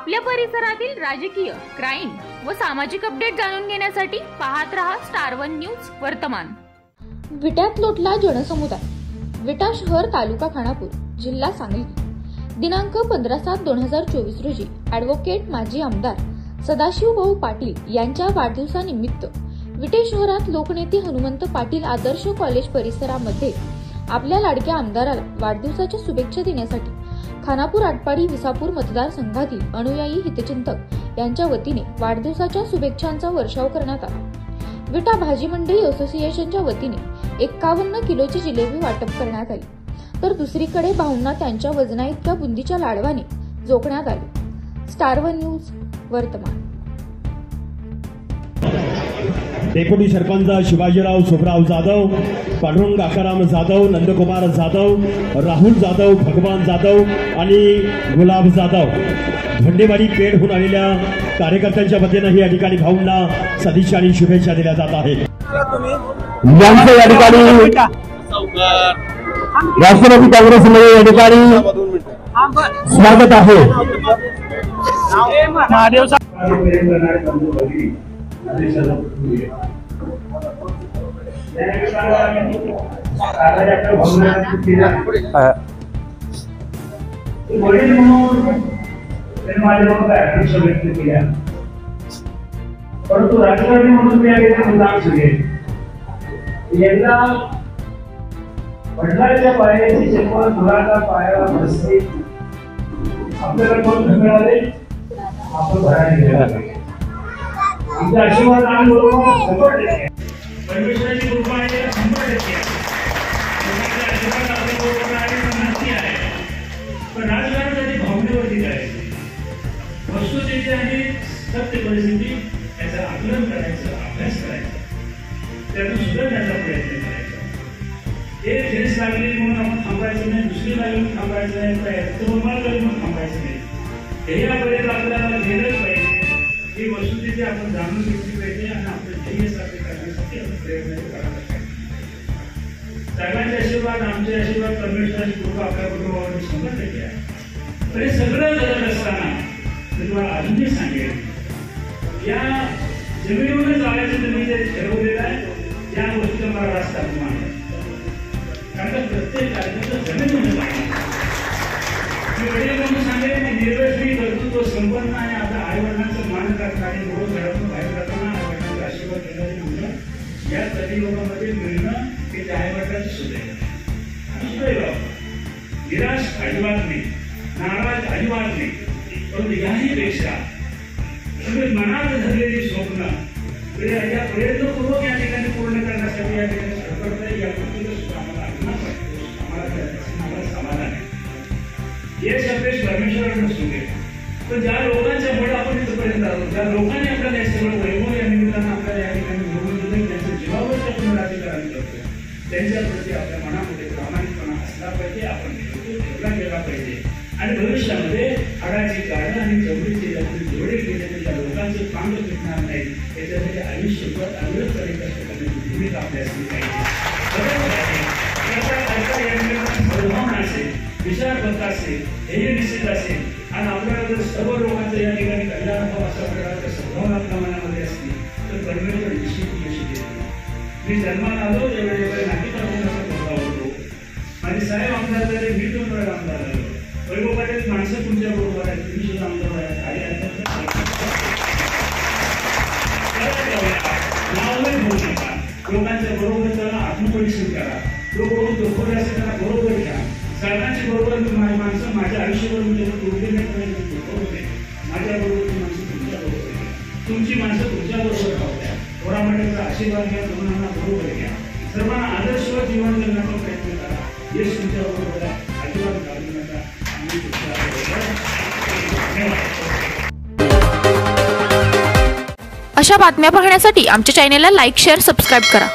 आपल्या परिसरातील राजकीय, क्राईम व सामाजिक अपडेट जाणून घेण्यासाठी पाहत रहा स्टार वन न्यूज वर्तमान। विट्यात लोटला जनसमुदाय। विटा शहर, तालुका खानापूर, जिल्हा सांगली। दिनांक 15/7/2024 रोजी ॲडव्होकेट माजी आमदार सदाशिवभाऊ पाटील यांच्या वाढदिवसानिमित्त विटे शहरात लोकनेते हनुमंत पाटील आदर्श कॉलेज परिसरामध्ये आपल्या लाडक्या आमदाराला वाढदिवसाच्या शुभेच्छा देण्यासाठी खानापूर, आटपाडी, विसापूर मतदारसंघातील अनुयायी हितचिंतक यांच्या वतीने वाढदिवसाच्या शुभेच्छांचा वर्षाव करण्यात आला। विटा भाजी मंडई असोसिएशनच्या वतीने 51 किलोची जिलेबी वाटप करण्यात आली, तर दुसरीकडे भाऊंना त्यांच्या वजना इतक्या बुंदीच्या लाडवाने जोखण्यात आले। स्टार वन न्यूज वर्तमान। डेप्युटी सरपंच शिवाजीराव सुभराव जाधव, पांडुरंग आकाराम जाधव, नंदकुमार जाधव, राहुल जाधव, भगवान जाधव आणि गुलाब जाधव झंडेवाडी पेठहून आलेल्या कार्यकर्त्यांच्या वतीने या ठिकाणी भाऊंना सदिच्छा आणि शुभेच्छा दिल्या जात आहेत। यांचं या ठिकाणी राष्ट्रवादी काँग्रेसमध्ये या ठिकाणी स्वागत आहे। परंतु राजकारणी म्हणून मी एकदा वडिलांच्या पायाची चप्पल मुलाच्या पायाला बसली, आपल्याला कोण मिळाले आपण भरायला गेला। आमचा आशीर्वाद आम्ही बरोबर 100% परमेश्वराची कृपा आहे 100%। लोकांचा आशीर्वाद आपल्या बरोबर आहे नक्की आहे, पण राजकारणासाठी भावनेवरती करायची वस्तुस्थिती आणि सत्य परिस्थिती याचा आकलन करायचं, अभ्यास करायचा, त्यातून सुधारण्याचा प्रयत्न करायचा। एक ठेस लागली म्हणून आपण थांबायचं नाही, दुसरी लागली म्हणून थांबायचं नाही, प्रयत्न लागली म्हणून थांबायचं नाही। हे यापर्यंत आपल्याला गेलंच पाहिजे, ही वस्तुस्थिती आपण जाणून घेतली पाहिजे आणि आपलं ध्येय साध्य करण्यासाठी आपण प्रयत्न करायला पाहिजे। साहेबांचे आशीर्वाद, आमचे आशीर्वाद, परमेश्वराची कृपा आपल्या कुटुंबावर 100% आहे। पण हे सगळं करत असताना मी तुम्हाला अजूनही सांगेन, या जमिनीवर जाण्याचं तुम्ही जे ठरवलेलं आहे त्या गोष्टीचा मला रास्त अभिमान आहे, कारण प्रत्येक कार्यक्रम जमिनीमध्ये जाणार। मी वडील म्हणून सांगेन की निर्वस्वी कर्तृत्व संपन्न आणि आपल्या आई वडिलांचं मान करता आणि रोज घरातून बाहेर जाताना आई वडिलांचा आशीर्वाद घेणारी मुलं या कलियुगामध्ये मिळणं हे त्या आई वडिलांचं सुदैव आणि सुदैव। निराश अजिबात नाही, नाराज अजिबात नाही, परंतु याही पेक्षा सगळे मनात धरलेली स्वप्न या प्रयत्नपूर्वक या ठिकाणी पूर्ण करण्यासाठी या ठिकाणी सरकार या गोष्टीला सुद्धा आम्हाला अभिमान वाटतो, आम्हाला समाधान आहे। यश अपयश परमेश्वराकडून सुटे, पण ज्या लोकांच्या मुळे आपण इथपर्यंत आलो, ज्या लोकांनी आपल्याला हे सगळं वैभव या निमित्तानं आपल्याला या ठिकाणी मिळवून दिलं, त्यांच्या जीवावर आपण राजकारण करतो, त्यांच्या प्रती आपल्या मनामध्ये प्रामाणिकपणा असला पाहिजे, आपण ठेवला गेला पाहिजे आणि भविष्यामध्ये हाडाची काढणं आणि जमिनीचे जोडे केलेले त्या लोकांचे पांग भेटणार नाही याच्यासाठी आयुष्यभर अविरतपणे कष्ट करण्याची भूमिका आपल्या असली पाहिजे। सद्भावना असेल, विचारबद्ध असेल, ध्येय निश्चित असेल आणि आपल्याला जर सर्व लोकांचं या ठिकाणी कल्याण व्हावं अशा प्रकारच्या सद्भावना आपल्या मनामध्ये असली तर परमेश्वर निश्चित यश देतो। मी जन्माला आलो त्यावेळेला नाटिका होता होतो, माझे साहेब आमदार झाले, मी 2 वेळा आमदार झालो, वैभव पाटील माणसं तुमच्या बरोबर आहेत, तुम्ही सुद्धा आमदार आहेत आणि नावही होऊ नका, लोकांच्या बरोबर त्यांना आत्मपरिक्षण करा, लोक बरोबर असेल त्यांना बरोबर घ्या, साहेबांची बरोबर माणसं माझ्या आयुष्यावर मी त्यांना तोडले नाही, बरोबर आहे माझ्या बरोबर माणसं तुमच्या बरोबर घ्या, तुमची माणसं तुमच्या बरोबर राहू द्या, थोडा मोठ्याचा आशीर्वाद घ्या, तरुणांना बरोबर घ्या, सर्वांना आदर्शवर जीवन जगण्याचा प्रयत्न करा, यश तुमच्या बरोबर आहे, अजिबात घालू नका। अशा बातम्या पाहण्यासाठी आमच्या चॅनेलला लाईक, शेअर, सबस्क्राईब करा।